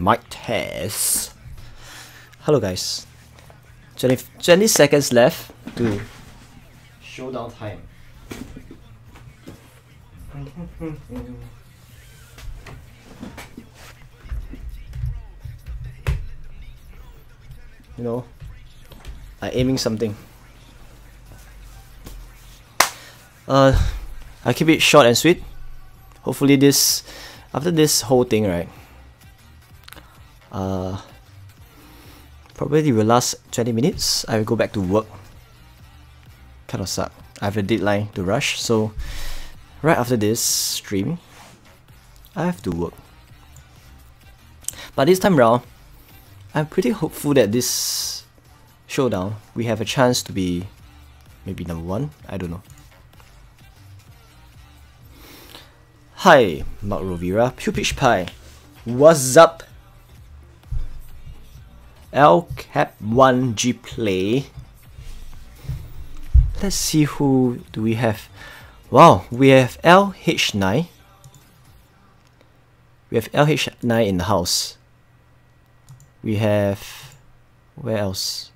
Mic test. Hello guys. 20 seconds left to showdown time. You know, I'm aiming something. I keep it short and sweet. Hopefully after this whole thing, right? Probably will last 20 minutes. I will go back to work. Kind of suck. I have a deadline to rush, so right after this stream, I have to work. But this time around, I'm pretty hopeful that this showdown, we have a chance to be maybe #1. I don't know. Hi, Mark Rovira, Pupich Pie. What's up? LCap1G Play. Let's see who do we have. Wow, we have LH9. We have LH9 in the house. We have... where else?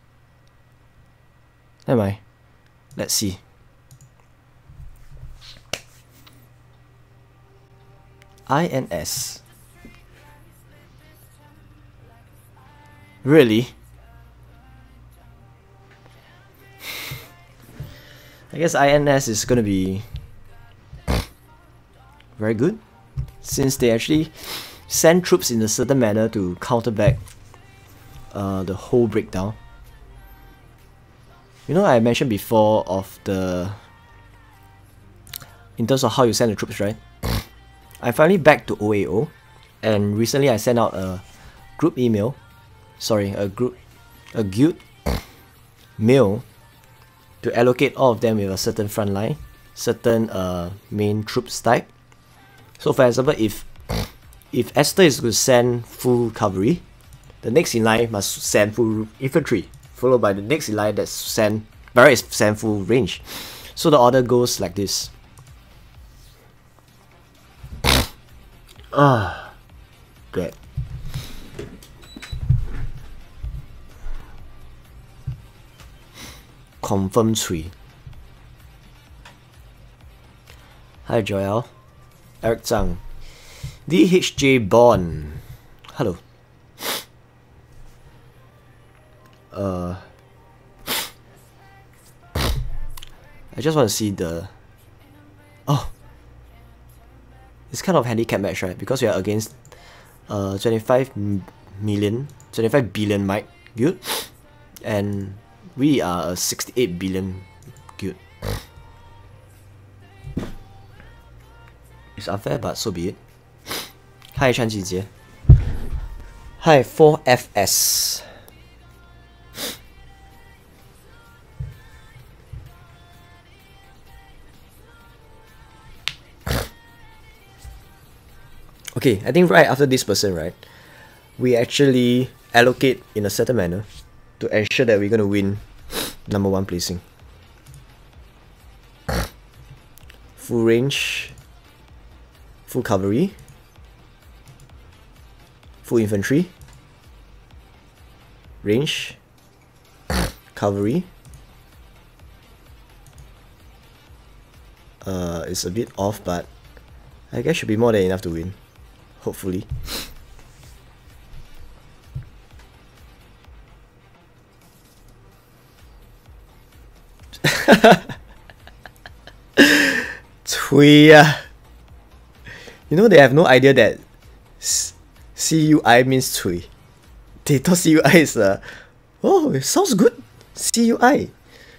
Never mind. Let's see. INS. Really? I guess INS is gonna be very good, since they actually send troops in a certain manner to counter back the whole breakdown. You know, I mentioned before of in terms of how you send the troops, right? I finally back to OAO, and recently I sent out a group email. Sorry, a guild mail to allocate all of them with a certain front line, certain main troops type. So for example, if Esther is going to send full cavalry, the next in line must send full infantry, followed by the next in line that's send full range. So the order goes like this. Good. Confirm 3. Hi Joel. Eric Zhang. DHJ Bond. Hello. I just want to see the... Oh! It's kind of handicap match, right? Because we are against 25 billion mic guild, and we are a 68 billion guild. It's unfair, but so be it. Hi, Chan Jijie. Hi, 4FS. Okay, I think right after this person, right, we actually allocate in a certain manner to ensure that we're gonna win #1 placing. Full range, full cavalry, full infantry, range, cavalry. It's a bit off, but I guess should be more than enough to win, hopefully. Cui. You know, they have no idea that CUI means Cui. They thought CUI is oh, it sounds good. CUI.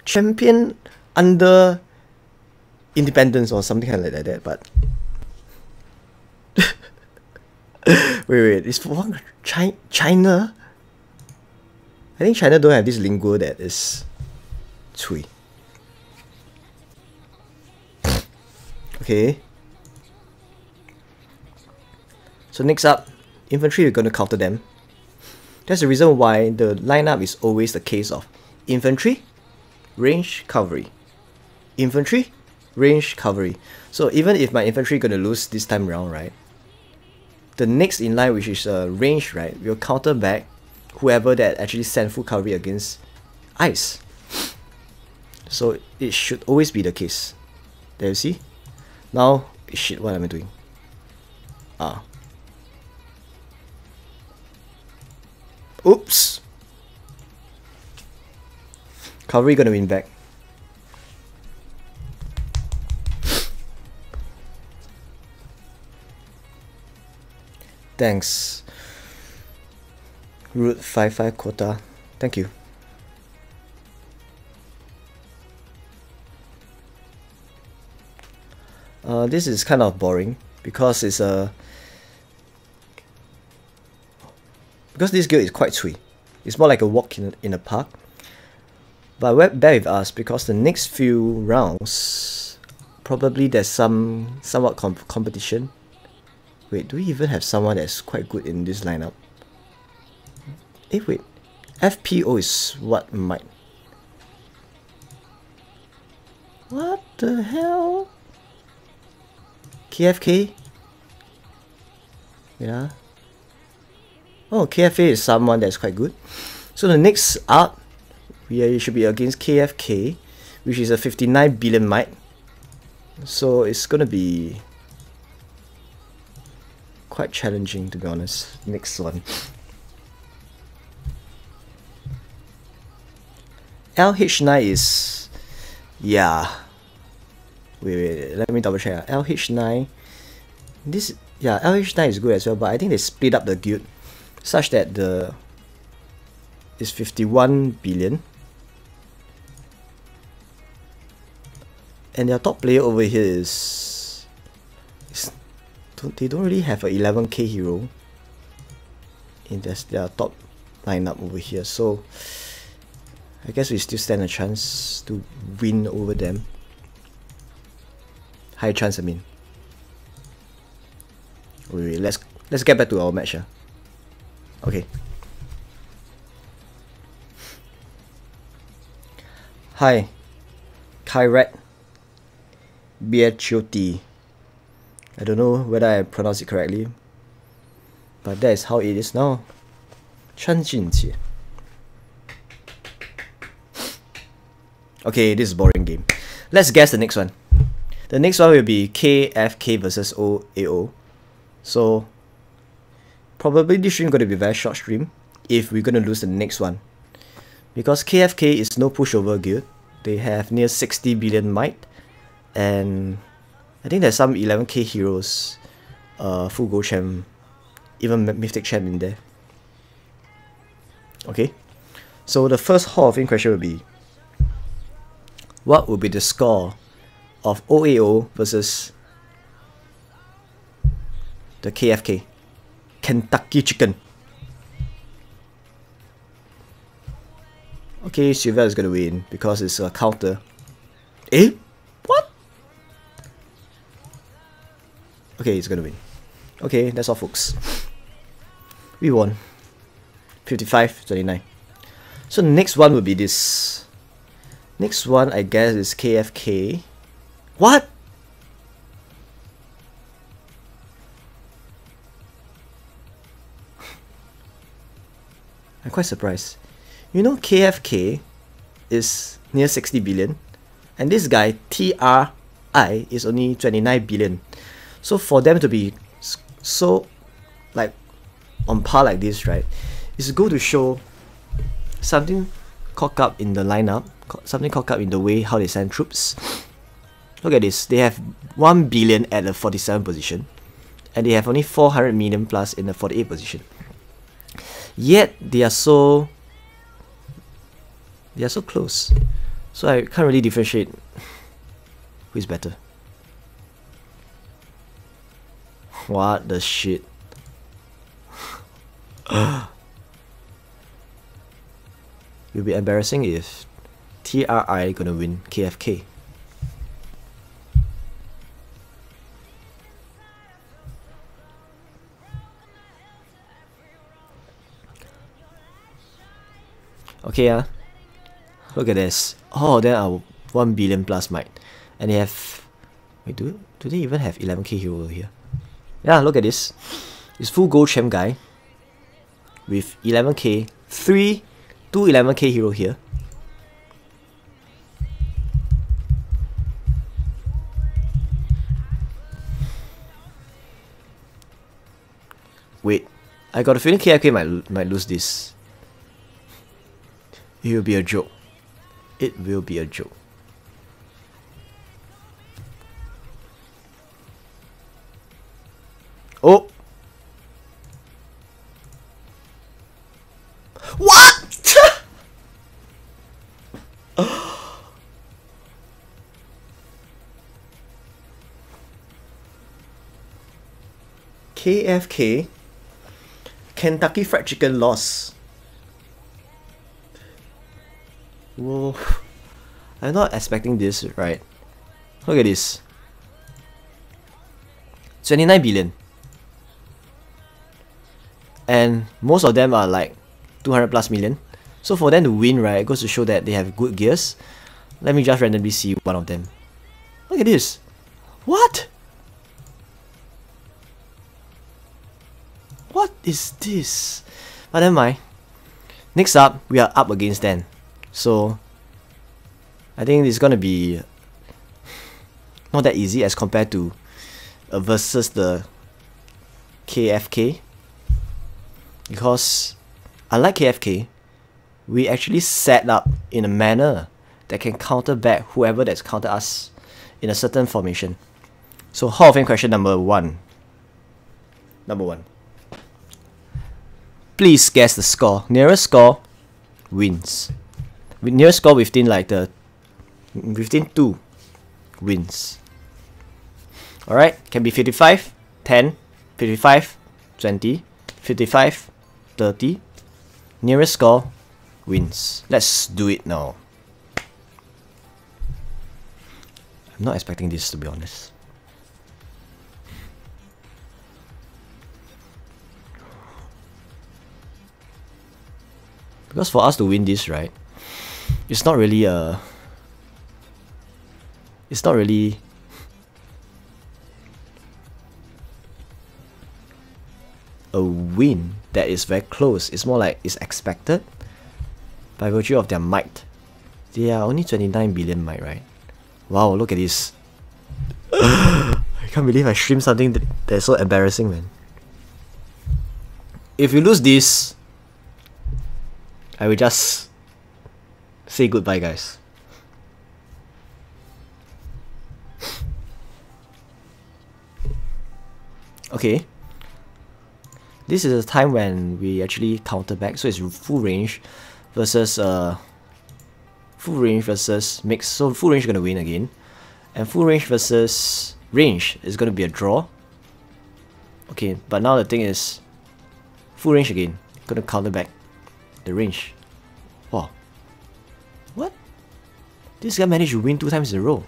Champion under independence or something like that, but wait, it's for China? I think China don't have this lingo that is Cui. Okay. So next up, infantry, we're going to counter them. That's the reason why the lineup is always the case of infantry, range, cavalry. Infantry, range, cavalry. So even if my infantry going to lose this time around, right, the next in line, which is range, right, will counter back whoever that actually sent full cavalry against ice. So it should always be the case. There you see. Now, shit, what am I doing? Oops. Cavalry gonna win back. Thanks. Route 55 quota. Thank you. This is kind of boring because it's because this guild is quite sweet. It's more like a walk in a park. But bear with us because the next few rounds probably there's somewhat competition. Wait, do we even have someone that's quite good in this lineup? Wait, FPO is what might. What the hell? KFK? Yeah. Oh, KFA is someone that's quite good. So the next up, we should be against KFK, which is a 59 billion might. So it's gonna be quite challenging, to be honest. Next one. LH9 is, yeah. Wait, let me double check. LH9, LH9 is good as well, but I think they split up the guild such that it's 51 billion. And their top player over here they don't really have a 11k hero in their top lineup over here, so I guess we still stand a chance to win over them. High chance, I mean. Wait, let's get back to our match. Okay. Hi, Kairat Biachoti. I don't know whether I pronounced it correctly, but that is how it is now. Chen Jinjie. Okay, this is a boring game. Let's guess the next one. The next one will be KFK versus OAO. So probably this stream going to be a very short stream if we're going to lose the next one. Because KFK is no pushover guild. They have near 60 billion might. And I think there's some 11k heroes, full gold champ, even mythic champ in there. Okay. So the first Hall of Fame question will be, what will be the score of OAO versus the KFK, Kentucky Chicken? Okay, Sylvia is gonna win because it's a counter. What? Okay, it's gonna win. Okay, that's all, folks. We won. 55-29. So the next one will be this. Next one, I guess, is KFK. What? I'm quite surprised. You know KFK is near 60 billion, and this guy TRI is only 29 billion. So for them to be so like on par like this, right, is go to show something cock up in the lineup, something cock up in the way how they send troops. Look at this, they have 1 billion at the 47 position, and they have only 400 million plus in the 48 position. Yet they are so close. So I can't really differentiate who is better. What the shit? It will be embarrassing if TRI gonna win KFK. Okay, look at this. Oh, then our 1 billion plus might. And they have... Wait, do they even have 11k hero over here? Yeah, look at this. It's full gold champ guy with 11k, two 11k hero here. Wait, I got a feeling KFK might lose this. It will be a joke. It will be a joke. Oh! What? KFK Kentucky Fried Chicken loss. Whoa. I'm not expecting this, right? Look at this. 29 billion. And most of them are like 200 plus million. So for them to win, right, it goes to show that they have good gears. Let me just randomly see one of them. Look at this. What? What is this? But never mind. Next up, we are up against them. So I think it's gonna be not that easy as compared to versus the KFK, because unlike KFK, we actually set up in a manner that can counter back whoever that's counter us in a certain formation. So Hall of Fame question number one. Please guess the score. Nearest score wins. Nearest score within like within 2 wins. Alright, can be 55, 10, 55, 20, 55, 30. Nearest score wins. Let's do it now. I'm not expecting this, to be honest. Because for us to win this, right, it's not really a win that is very close. It's more like it's expected by virtue of their might. They are only 29 billion might, right? Wow, look at this. I can't believe I streamed something that's so embarrassing, man. If you lose this, I will just say goodbye, guys. Okay. This is a time when we actually counter back, so it's full range versus mix. So full range is gonna win again, and full range versus range is gonna be a draw. Okay, but now the thing is, full range again, gonna counter back the range. Wow, what? This guy managed to win 2 times in a row.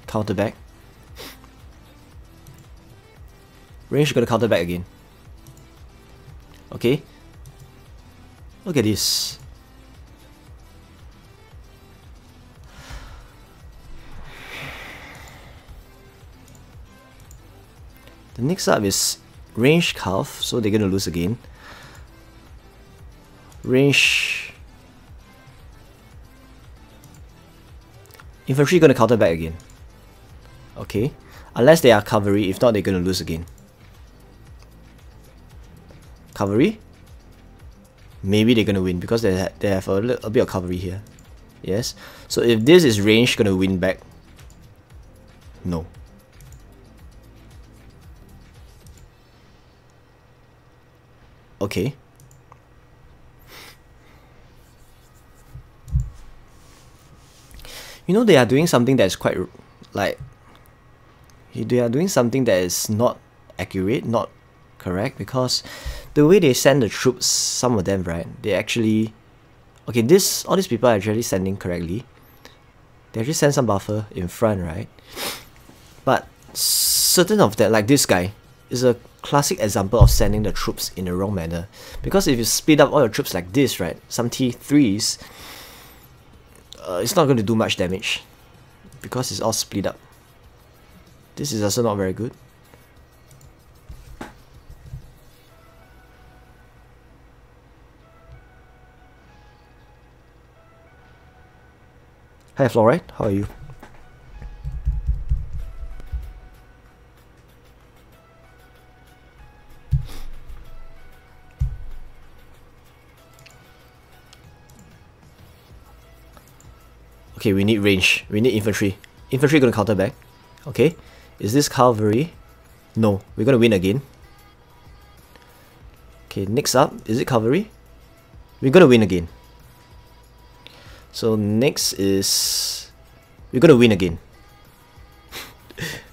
Counter back. Range gonna counter back again. Okay. Look at this. The next up is range calf, so they're gonna lose again. Range. Infantry gonna counter back again. Okay. Unless they are cavalry, if not they're gonna lose again. Cavalry? Maybe they're gonna win because they have a bit of cavalry here. Yes. So if this is range, gonna win back. No. Okay. You know, they are doing something that is quite like, they are doing something that is not accurate, not correct, because the way they send the troops, some of them, right, they actually, okay, all these people are actually sending correctly. They actually send some buffer in front, right? But certain of them, like this guy, is a classic example of sending the troops in the wrong manner. Because if you split up all your troops like this, right, some T3s, it's not going to do much damage because it's all split up. This is also not very good. Hi Fluoride, how are you? Okay, we need range. We need infantry. Infantry gonna counter back. Okay. Is this cavalry? No. We're gonna win again. Okay, next up. Is it cavalry? We're gonna win again. So next is... we're gonna win again.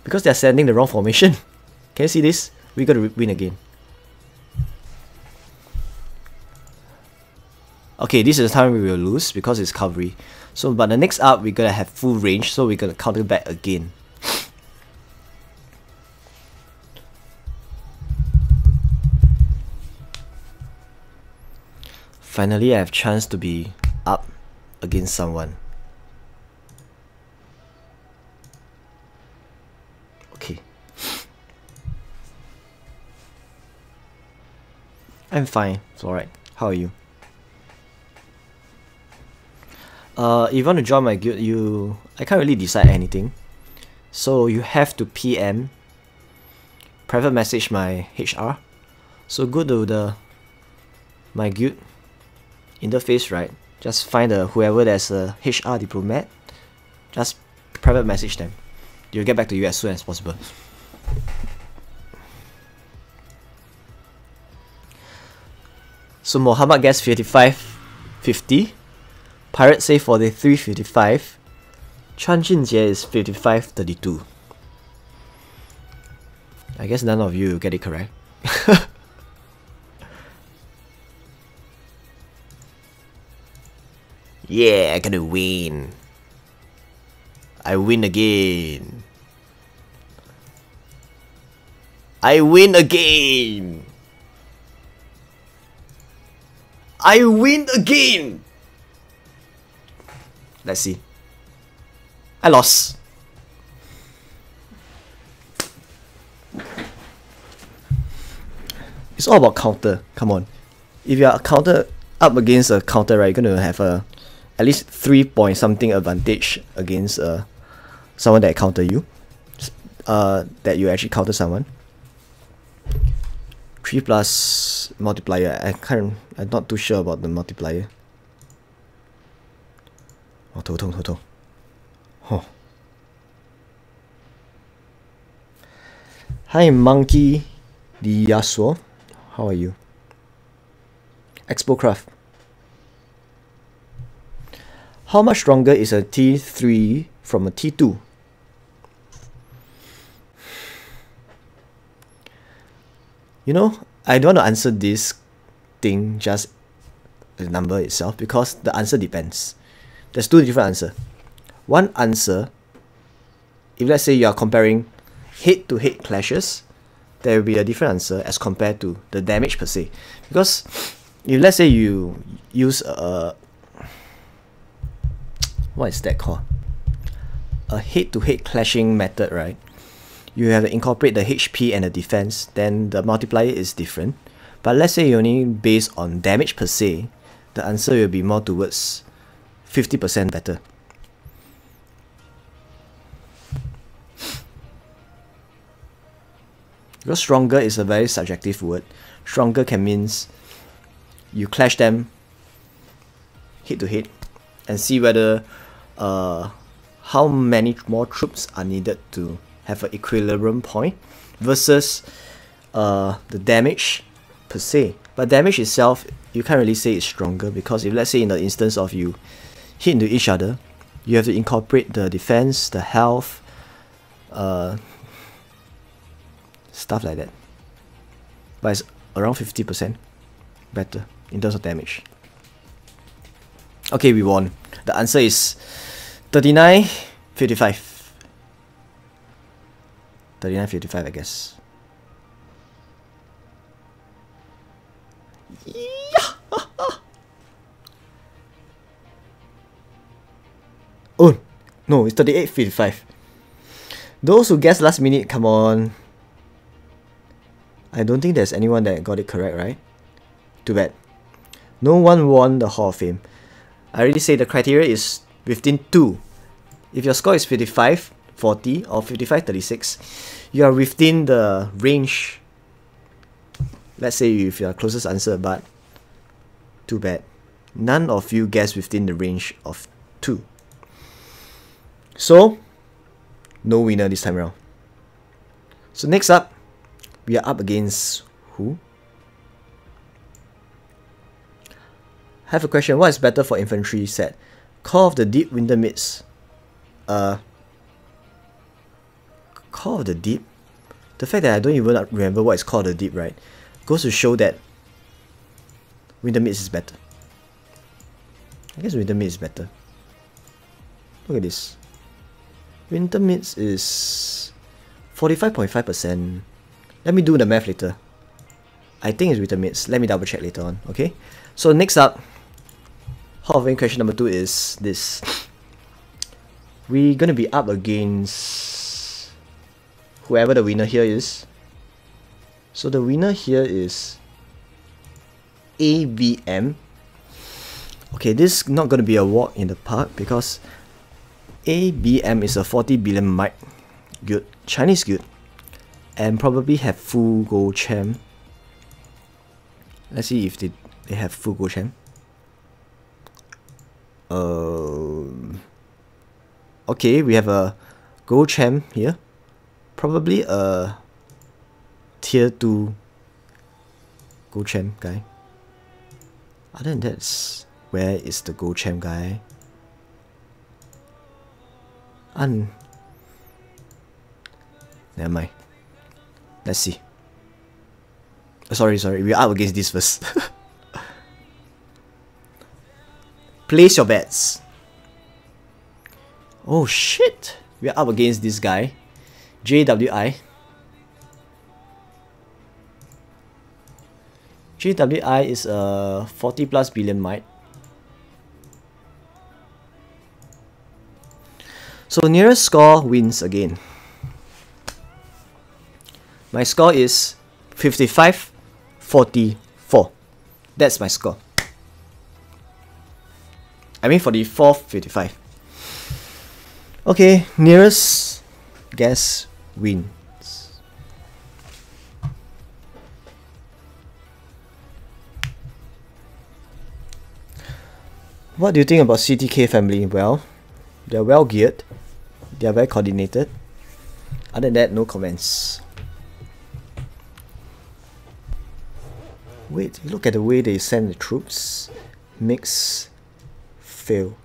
Because they're sending the wrong formation. Can you see this? We're gonna win again. Okay, this is the time we will lose because it's cavalry. So, but the next up, we're gonna have full range, so we're gonna counter back again. Finally, I have chance to be up against someone. Okay. I'm fine. It's alright. How are you? If you want to join my guild, I can't really decide anything. So you have to PM, private message my HR. So go to my guild interface, right? Just find whoever that's a HR diplomat. Just private message them. You'll get back to you as soon as possible. So Mohammed gets 55.50. Pirate say 43.55. Chan Jinjie is 55.32. I guess none of you get it correct. Yeah, I'm gonna win. I win again. I win again. I win again. Let's see. I lost. It's all about counter. Come on. If you are counter up against a counter, right, you're gonna have at least 3 point something advantage against someone that counter you. That you actually counter someone. 3 plus multiplier. I'm not too sure about the multiplier. 哦，头痛头痛。哦。Hi Monkey Diaswo, how are you? Expocraft. How much stronger is a T3 from a T2? You know, I don't want to answer this thing just the number itself because the answer depends. There's two different answers. One answer, if let's say you are comparing head-to-head clashes, there will be a different answer as compared to the damage per se. Because if let's say you use what is that called? A head-to-head clashing method, right? You have to incorporate the HP and the defense, then the multiplier is different. But let's say you only based on damage per se, the answer will be more towards 50% better. Because stronger is a very subjective word. Stronger can means you clash them head to head and see whether how many more troops are needed to have an equilibrium point versus the damage per se. But damage itself, you can't really say it's stronger, because if let's say in the instance of you hit into each other, you have to incorporate the defense, the health, stuff like that. But it's around 50% better in terms of damage. Okay, we won. The answer is 39.55. 39.55, I guess. Yeah. Oh, no, it's 38.55. Those who guessed last minute, come on. I don't think there's anyone that got it correct, right? Too bad. No one won the Hall of Fame. I already say the criteria is within 2. If your score is 55.40 or 55.36, you are within the range. Let's say if your closest answer, but too bad. None of you guessed within the range of 2. So, no winner this time around. So next up, we are up against who? Have a question. What is better for infantry set? Call of the Deep, Winter Mists. Call of the Deep? The fact that I don't even remember what is Call of the Deep, right, goes to show that Winter Mists is better. I guess Winter Mists is better. Look at this. Winter Mists is 45.5%. Let me do the math later. I think it's Winter Mists. Let me double check later on, okay? So next up, Hall of Fame question number 2 is this. We're gonna be up against whoever the winner here is. So the winner here is ABM. Okay, this is not gonna be a walk in the park because ABM is a 40 billion mic guild, Chinese guild, and probably have full gold champ. Let's see if they have full gold champ. Okay, we have a gold champ here. Probably a tier 2 gold champ guy. Other than that, where is the gold champ guy? Never mind. Let's see. Sorry, we're up against this first. Place your bets. Oh shit! We're up against this guy, JWI. JWI is a 40 plus billion might. So nearest score wins again. My score is 55.44. That's my score. I mean 44.55. Okay, nearest guess wins. What do you think about CTK family? Well, they're well geared. They are very coordinated. Other than that, no comments. Wait, look at the way they send the troops. Mix, fail.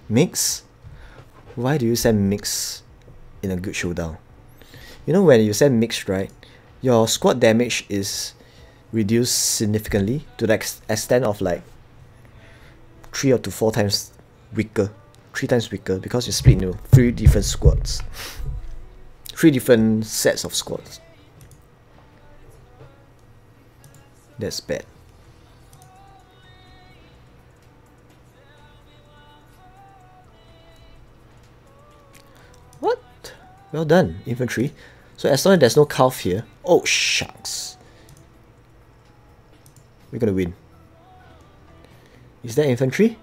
Mix? Why do you send mix in a good showdown? You know, when you send mixed, right, your squad damage is reduced significantly to the extent of like 3 or to 4 times weaker. 3 times weaker because you split into 3 different squads. 3 different sets of squads. That's bad. What? Well done, infantry. So as long as there's no calf here. Oh shucks. we're gonna win. Is that infantry?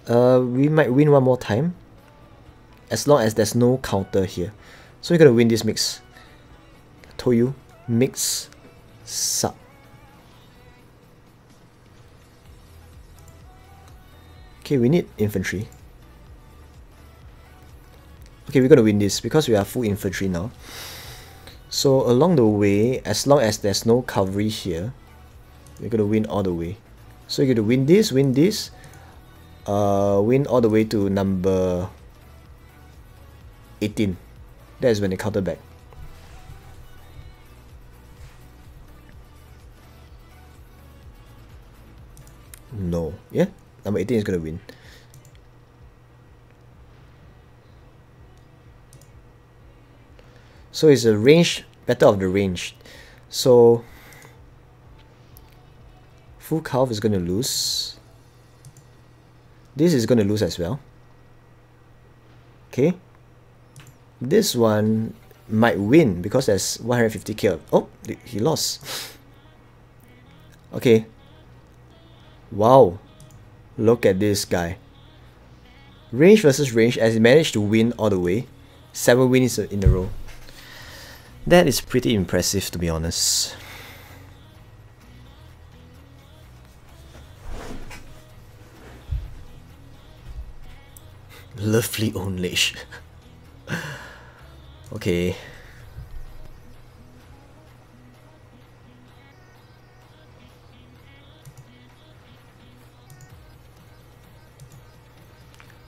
We might win one more time, as long as there's no counter here. So we're gonna win this mix. I told you, mix suck. Okay, we need infantry. Okay, we're gonna win this because we are full infantry now. So along the way, as long as there's no cavalry here, we're gonna win all the way. So you're gonna win this, win all the way to number 18. That is when they counter back. No, yeah, number 18 is gonna win. So it's a range, battle of the range. So full calf is gonna lose. This is gonna lose as well. Okay. This one might win because there's 150k. Oh, he lost. Okay. Wow. Look at this guy. Range versus range, as he managed to win all the way. 7 wins in a row. That is pretty impressive, to be honest. Lovely own leash. Okay.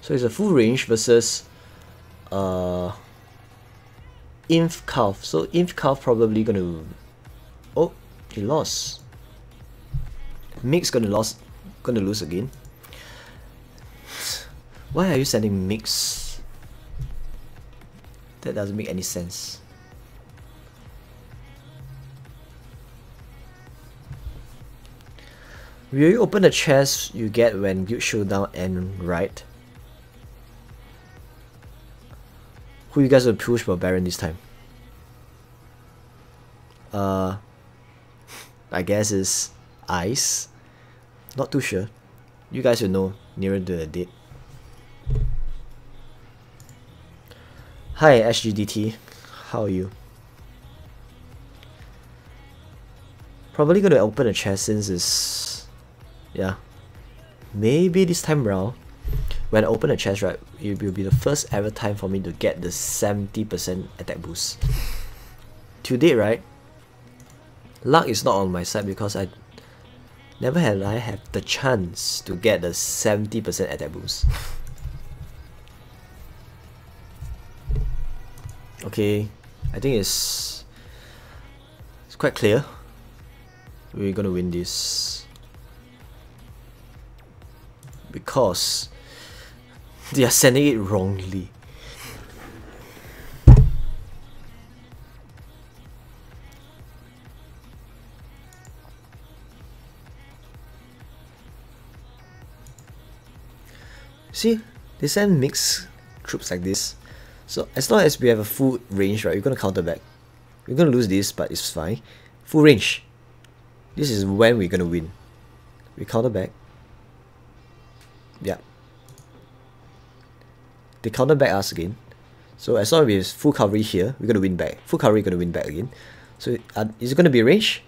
So it's a full range versus Inf Calf. So Inf Calf probably gonna... Oh, he lost. Mix gonna lose again. Why are you sending Mix? That doesn't make any sense. Will you open the chest you get when Guild Showdown end, right? Who you guys will push for Baron this time? I guess it's Ice. Not too sure. You guys will know nearer to the date. Hi SGDT, how are you? Probably gonna open a chest since it's... yeah. Maybe this time around, when I open a chest, right, it will be the first ever time for me to get the 70% attack boost. To date, right, luck is not on my side because I never had the chance to get the 70% attack boost. Okay, I think it's quite clear. We're gonna win this because they are sending it wrongly. See, they send mixed troops like this. So as long as we have a full range, right, we're gonna counter back. We're gonna lose this, but it's fine. Full range. This is when we're gonna win. We counter back. Yeah. They counter back us again. So as long as we have full coverage here, we're gonna win back. Full coverage, gonna win back again. So is it gonna be a range?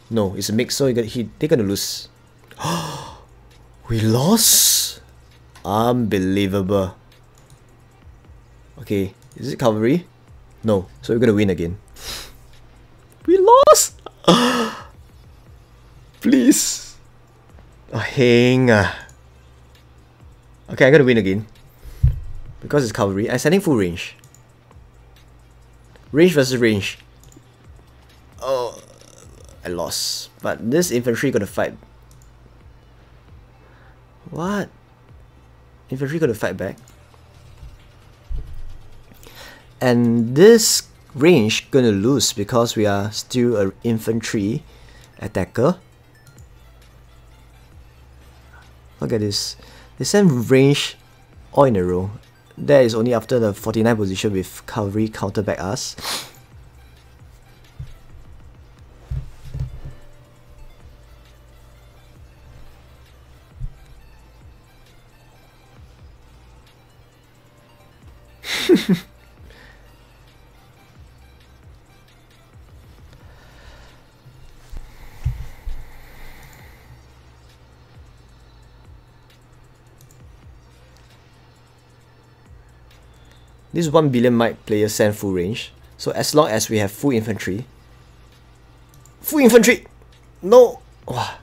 No, it's a mix. So they're gonna lose. We lost. Unbelievable. Okay, is it cavalry? No, so we're gonna win again. We lost. Please. Hang. Okay, I'm gonna win again. Because it's cavalry, I'm sending full range. Range versus range. Oh, I lost. But this infantry gonna fight. What? Infantry gonna fight back. And this range gonna lose because we are still an infantry attacker. Look at this. They send range all in a row. That is only after the 49 position with cavalry counter back us. This 1 billion might player send full range. So as long as we have full infantry. Full infantry! No! Wow.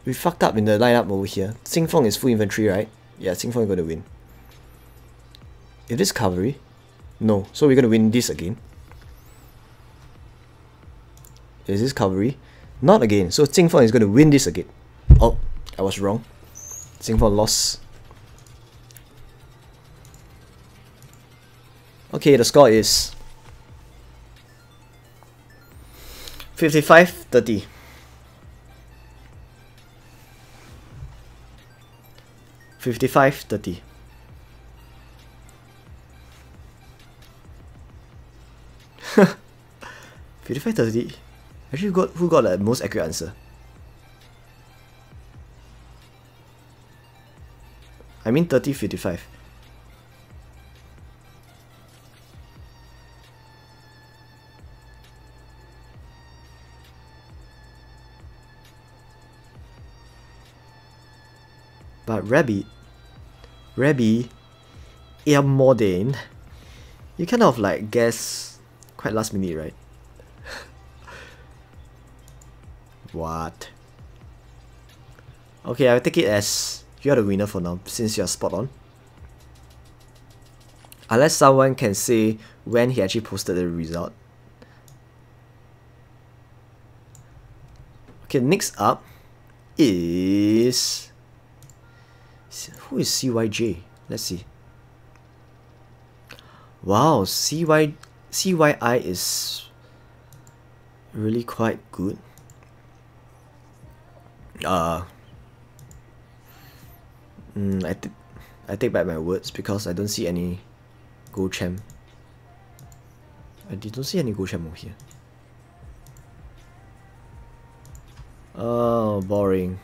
We fucked up in the lineup over here. Xingfeng is full infantry, right? Yeah, Xingfeng is going to win. Is this cavalry? No. So we're going to win this again. Is this cavalry? Not again. So Xingfeng is going to win this again. Oh, I was wrong. Xingfeng lost. Okay, the score is 55-30. 55-30. $55-30. Actually, who got the most accurate answer? I mean 30-55. But Rabbi, Modane, you kind of like guess quite last minute, right? What? Okay, I'll take it as you are the winner for now, since you're spot on. Unless someone can say when he actually posted the result. Okay, next up is... who is CYJ? Let's see. Wow, CYI is really quite good. I take back my words because I don't see any gold champ. I don't see any gold champ over here. Oh, boring.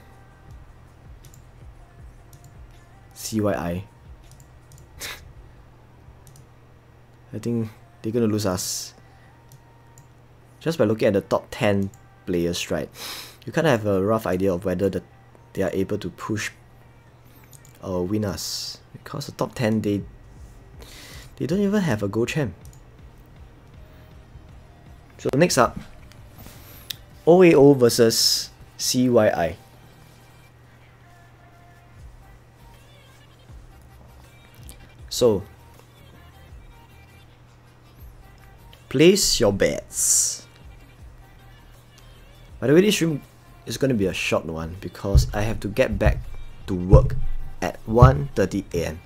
CYI. I think they're gonna lose us. Just by looking at the top 10 players, right? You kind of have a rough idea of whether they are able to push or win us. Because the top 10, they don't even have a gold champ. So next up, OAO versus CYI. So, place your bets. By the way, this stream is going to be a short one because I have to get back to work at 1:30 AM.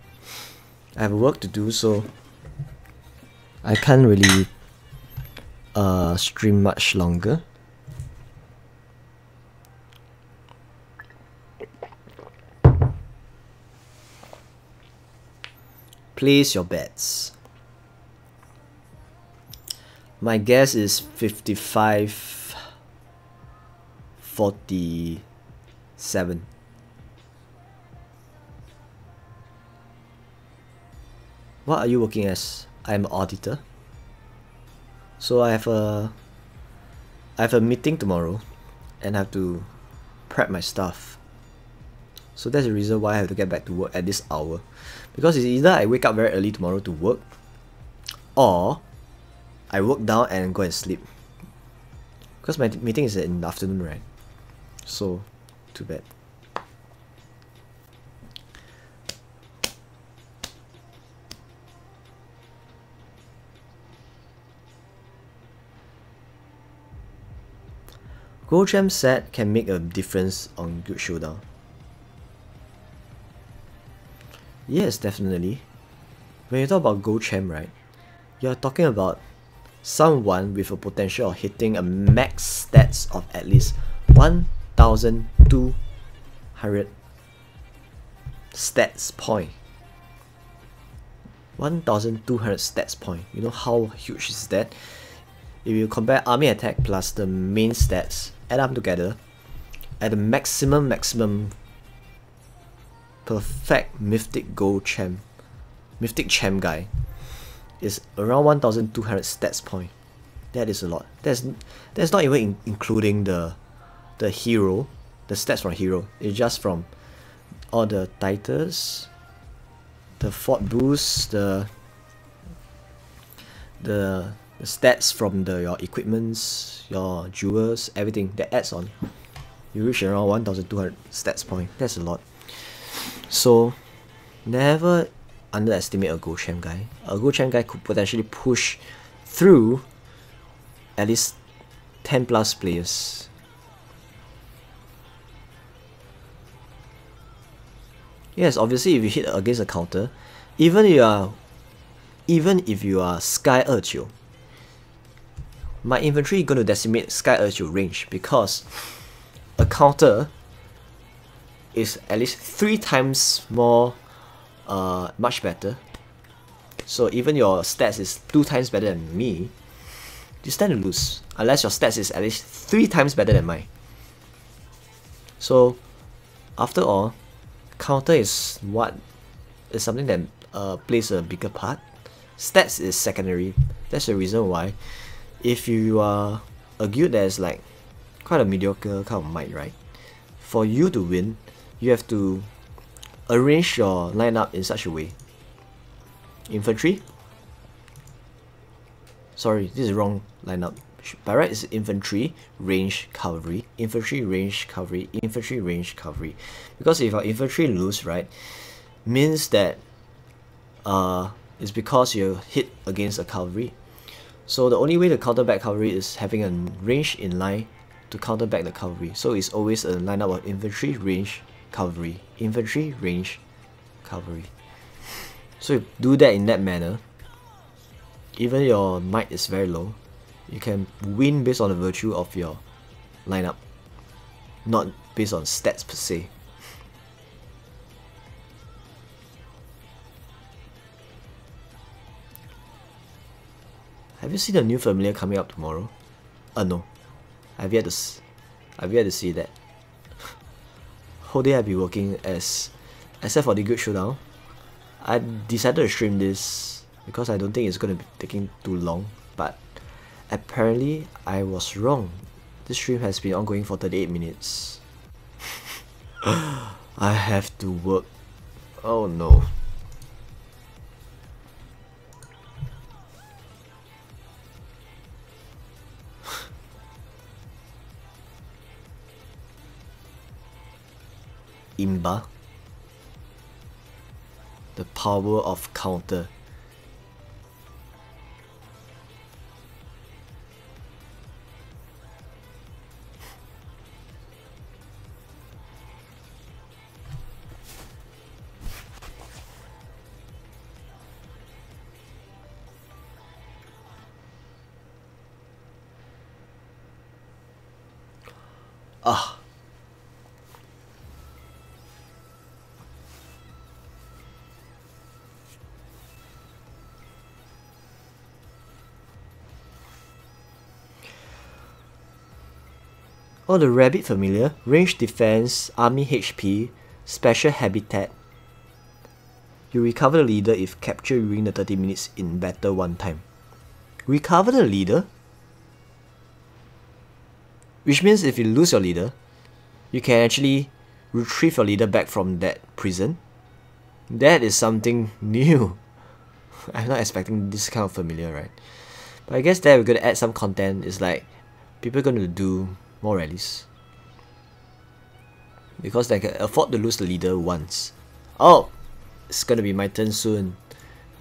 I have work to do, so I can't really stream much longer. Place your bets. My guess is 55-47. What are you working as? I'm an auditor. So I have a meeting tomorrow and I have to prep my stuff. So that's the reason why I have to get back to work at this hour. Because it's either I wake up very early tomorrow to work, or I work down and go and sleep. Because my meeting is in the afternoon, right? So, too bad. Gold Champ set can make a difference on Guild Showdown. Yes, definitely. When you talk about Gold Champ, right, you're talking about someone with a potential of hitting a max stats of at least 1,200 stats point. 1,200 stats point. You know how huge is that? If you compare army attack plus the main stats, add up together, at the maximum perfect mythic gold champ Mythic Champ guy is around 1,200 stats point. That is a lot. That's not even including the hero, the stats from hero. It's just from all the titles, the fort boost, the stats from your equipments, your jewels, everything that adds on. You reach around 1,200 stats point. That's a lot. So never underestimate a gold champ guy. A gold champ guy could potentially push through at least 10 plus players. Yes, obviously if you hit against a counter, even if you are Sky Erchiu, my infantry going to decimate Sky Erchiu range, because a counter is at least 3 times more much better. So even your stats is 2 times better than me, you stand to lose unless your stats is at least 3 times better than mine. So after all, counter is something that plays a bigger part. Stats is secondary. That's the reason why if you are a guild that is like quite a mediocre kind of might, right? For you to win, you have to arrange your lineup in such a way. Infantry. Sorry, this is wrong lineup. By right, it's infantry, range, cavalry, infantry, range, cavalry, infantry, range, cavalry. Because if our infantry lose, right, means that it's because you hit against a cavalry. So the only way to counter back cavalry is having a range in line to counter back the cavalry. So it's always a lineup of infantry, range, cavalry, infantry, range, cavalry. So if you do that in that manner, even your might is very low, you can win based on the virtue of your lineup, not based on stats per se. Have you seen the new familiar coming up tomorrow? No. I've yet to see that. Whole day I've been working except for the good showdown. I decided to stream this because I don't think it's going to be taking too long, but apparently I was wrong. This stream has been ongoing for 38 minutes. I have to work. Oh no. Imba. The power of counter. Ah. Oh, the rabbit familiar. Range defense, army HP, special habitat. You recover the leader if captured during the 30 minutes in battle one time. Recover the leader? Which means if you lose your leader, you can actually retrieve your leader back from that prison. That is something new. I'm not expecting this kind of familiar, right? But I guess that we're gonna add some content. It's like people are gonna do more rallies because they can afford to lose the leader once. Oh, it's gonna be my turn soon.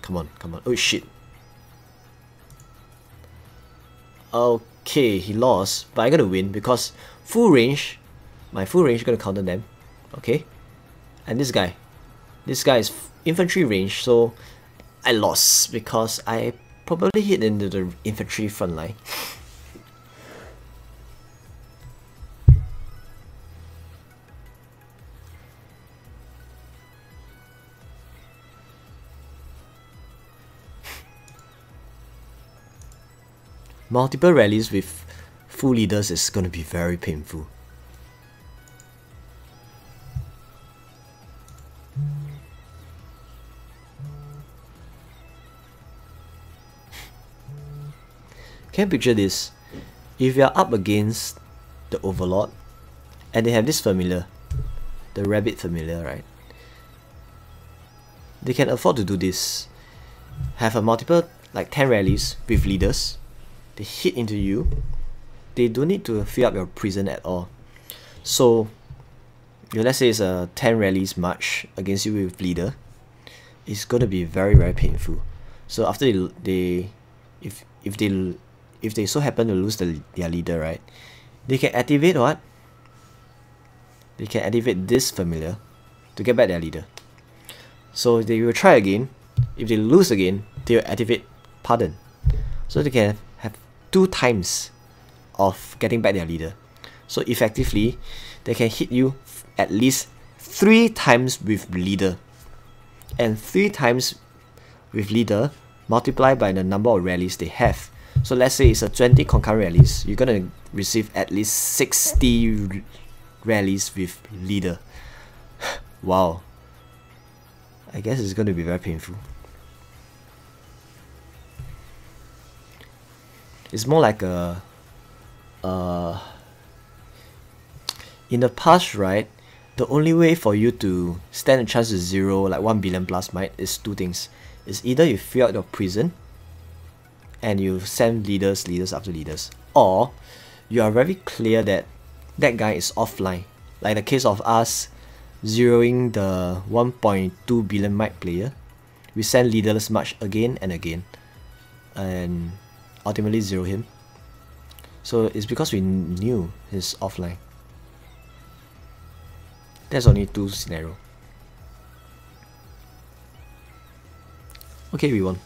Come on, come on. Oh shit. Okay, he lost, but I'm gonna win because full range, my full range is gonna counter them. Okay, and this guy is infantry range, so I lost because I probably hit into the infantry front line. Multiple rallies with full leaders is gonna be very painful. Can you picture this? If you are up against the Overlord, and they have this familiar, the rabbit familiar, right? They can afford to do this. Have a multiple, like 10 rallies with leaders. They hit into you. They don't need to fill up your prison at all. So, let's say it's a 10 rallies march against you with leader. It's gonna be very, very painful. So after if they so happen to lose their leader, right? They can activate what? They can activate this familiar to get back their leader. So they will try again. If they lose again, they will activate Pardon. So they can have 2 times of getting back their leader. So effectively, they can hit you at least 3 times with leader. And 3 times with leader multiplied by the number of rallies they have. So let's say it's a 20 concurrent rallies, you're gonna receive at least 60 rallies with leader. Wow. I guess it's gonna be very painful. It's more like a in the past, right? The only way for you to stand a chance to 0 like 1 billion plus might is 2 things. It's either you fill out your prison and you send leaders after leaders, or you are very clear that that guy is offline. Like the case of us zeroing the 1.2 billion might player, we send leaderless march again and again and ultimately zero him. So it's because we knew he's offline. There's only 2 scenarios. Okay, we won.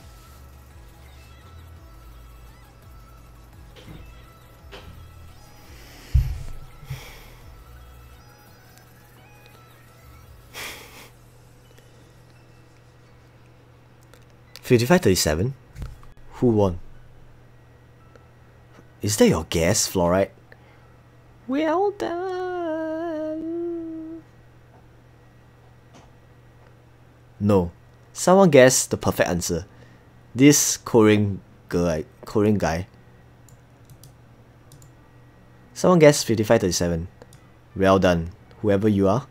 $55.37. Who won? Is that your guess, Fluoride? Well done. No. Someone guessed the perfect answer. This Korean guy. Someone guessed 55.37. Well done, whoever you are.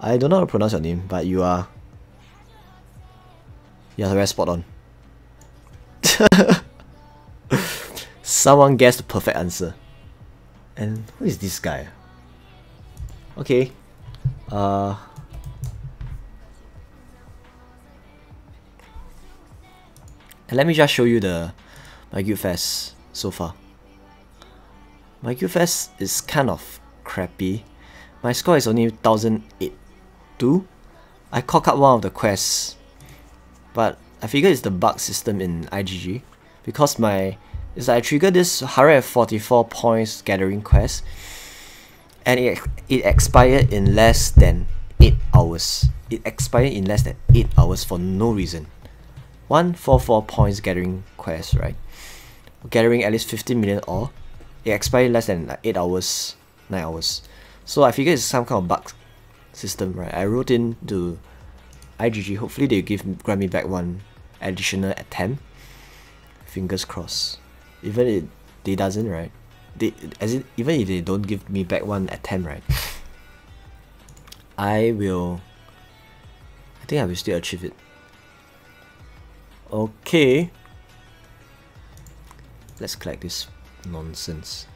I don't know how to pronounce your name, but you are very spot on. Someone guessed the perfect answer. And who is this guy? Okay. And let me just show you my guild fest so far. My guild fest is kind of crappy. My score is only 1008. I cock up one of the quests, but I figure it's the bug system in IGG, because I triggered this 144 points gathering quest, and it expired in less than 8 hours. It expired in less than 8 hours for no reason. 144 points gathering quest, right? Gathering at least 15 million ore. It expired less than like 8 hours, 9 hours. So I figured it's some kind of bug system, right? I wrote in to IGG. Hopefully they grant me back one additional attempt. Fingers crossed. Even if they doesn't, right? Even if they don't give me back one attempt, right? I think I will still achieve it. Okay. Let's collect this nonsense.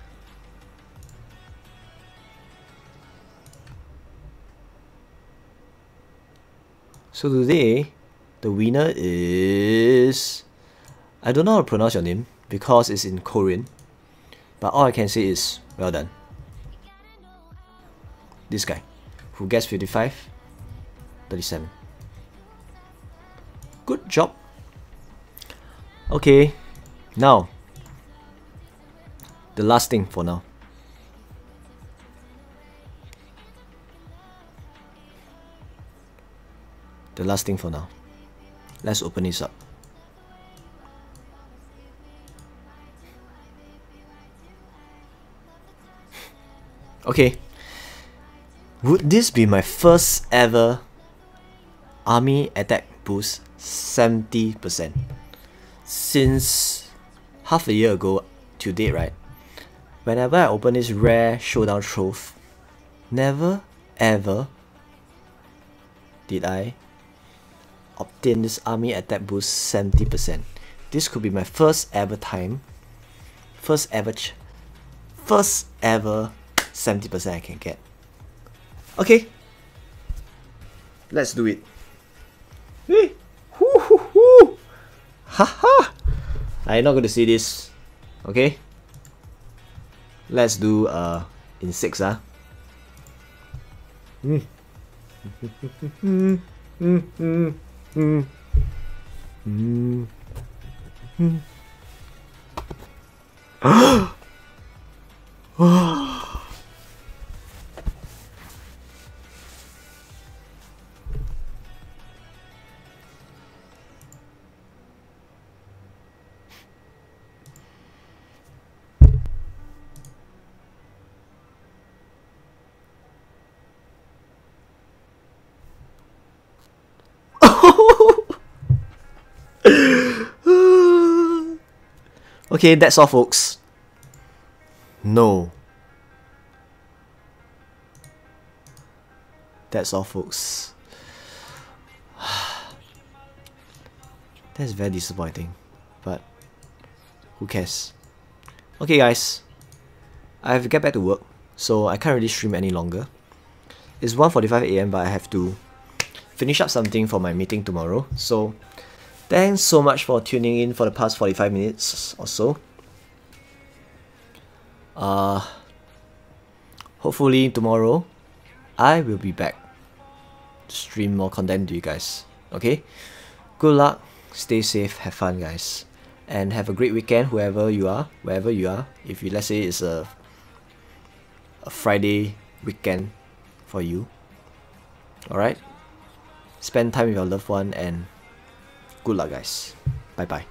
So today, the winner is... I don't know how to pronounce your name because it's in Korean, but all I can say is well done. This guy, who gets 55.37. Good job. Okay, now the last thing for now. The last thing for now. Let's open this up. Okay. Would this be my first ever army attack boost 70% since half a year ago to date, right? Whenever I open this rare Showdown trove, never ever did I obtain this army attack boost 70%. This could be my first ever 70% I can get. Okay, let's do it. Hey. Haha! I'm not going to see this. Okay, let's do in 6 Okay, that's all, folks. No. That's all, folks. That's very disappointing, but who cares? Okay, guys, I have to get back to work, so I can't really stream any longer. It's 1:45 AM, but I have to finish up something for my meeting tomorrow. So thanks so much for tuning in for the past 45 minutes or so. Hopefully tomorrow I will be back to stream more content to you guys. Okay? Good luck, stay safe, have fun, guys. And have a great weekend, wherever you are. If you, let's say it's a Friday weekend for you. Alright? Spend time with your loved one and good luck, guys. Bye bye.